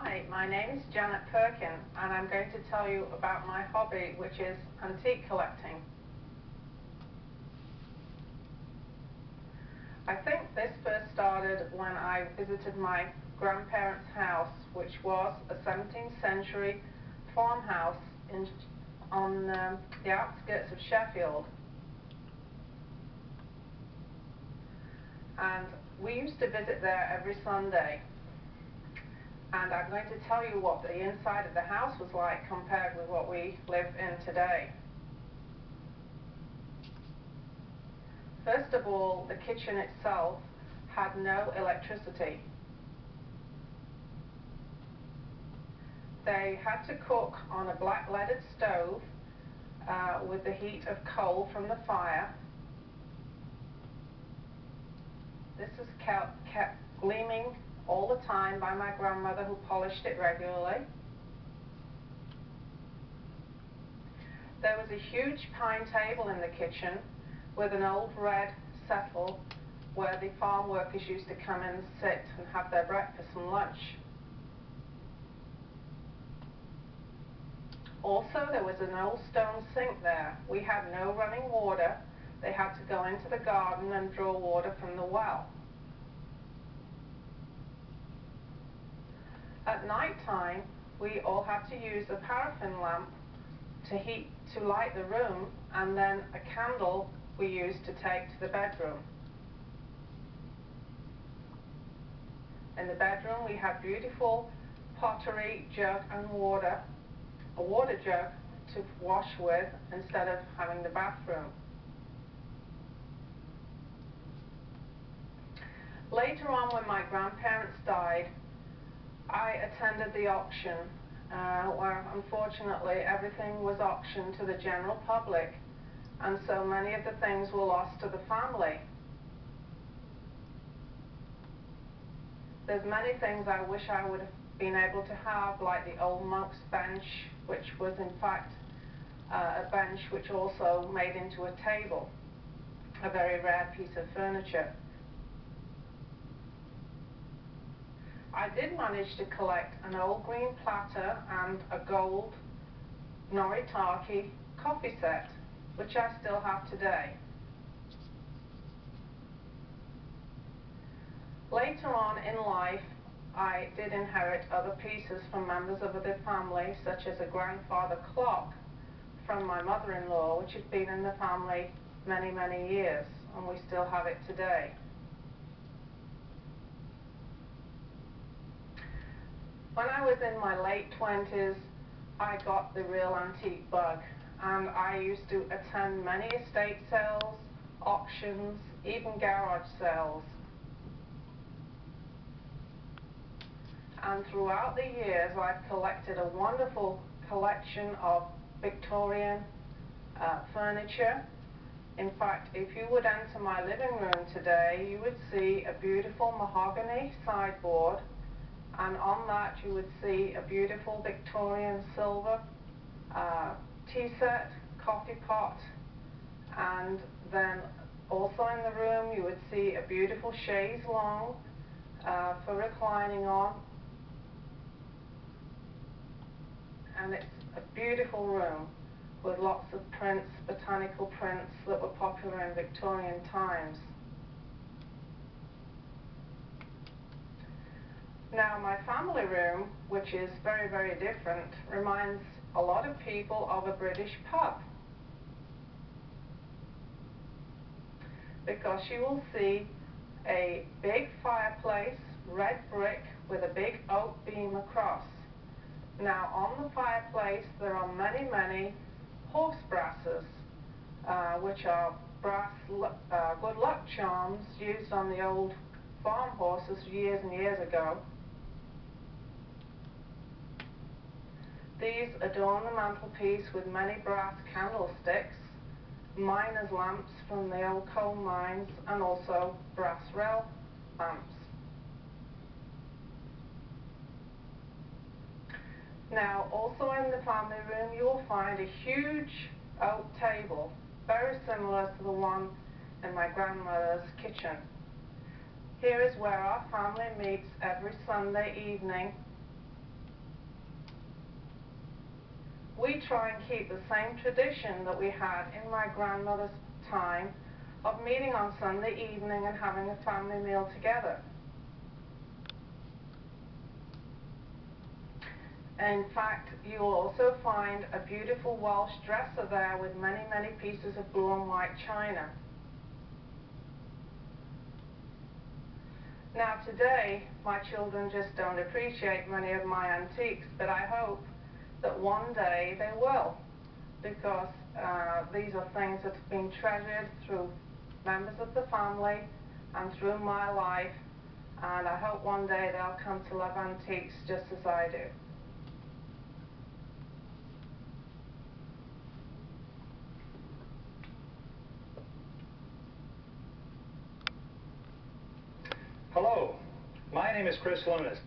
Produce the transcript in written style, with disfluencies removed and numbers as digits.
Hi, my name is Janet Perkin, and I'm going to tell you about my hobby, which is antique collecting. I think this first started when I visited my grandparents' house, which was a 17th century farmhouse on the outskirts of Sheffield. And we used to visit there every Sunday. And I'm going to tell you what the inside of the house was like compared with what we live in today. First of all, the kitchen itself had no electricity. They had to cook on a black leaded stove with the heat of coal from the fire. This was kept gleaming all the time by my grandmother, who polished it regularly. There was a huge pine table in the kitchen with an old red settle where the farm workers used to come in and sit and have their breakfast and lunch. Also, there was an old stone sink there. We had no running water. They had to go into the garden and draw water from the well. At night time, we all had to use a paraffin lamp to light the room, and then a candle we used to take to the bedroom. In the bedroom, we had beautiful pottery, jug and water, a water jug to wash with instead of having the bathroom. Later on, when my grandparents died, I attended the auction where unfortunately everything was auctioned to the general public, and so many of the things were lost to the family. There's many things I wish I would have been able to have, like the old monk's bench, which was in fact a bench which also made into a table, a very rare piece of furniture. I did manage to collect an old green platter and a gold Noritake coffee set, which I still have today. Later on in life, I did inherit other pieces from members of the family, such as a grandfather clock from my mother-in-law, which had been in the family many, many years, and we still have it today. When I was in my late 20s, I got the real antique bug, and I used to attend many estate sales, auctions, even garage sales. And throughout the years, I've collected a wonderful collection of Victorian furniture. In fact, if you would enter my living room today, you would see a beautiful mahogany sideboard, and on that you would see a beautiful Victorian silver tea set, coffee pot, and then also in the room you would see a beautiful chaise longue for reclining on. And it's a beautiful room with lots of prints, botanical prints that were popular in Victorian times. Now, my family room, which is very, very different, reminds a lot of people of a British pub, because you will see a big fireplace, red brick, with a big oak beam across. Now, on the fireplace there are many, many horse brasses, which are brass good luck charms used on the old farm horses years and years ago. These adorn the mantelpiece with many brass candlesticks, miners' lamps from the old coal mines, and also brass rail lamps. Now, also in the family room, you will find a huge oak table, very similar to the one in my grandmother's kitchen. Here is where our family meets every Sunday evening we try and keep the same tradition that we had in my grandmother's time of meeting on Sunday evening and having a family meal together. In fact, you will also find a beautiful Welsh dresser there with many, many pieces of blue and white china. Now today, my children just don't appreciate many of my antiques, but I hope that one day they will, because these are things that have been treasured through members of the family and through my life, and I hope one day they'll come to love antiques just as I do. Hello, my name is Chris Lunas.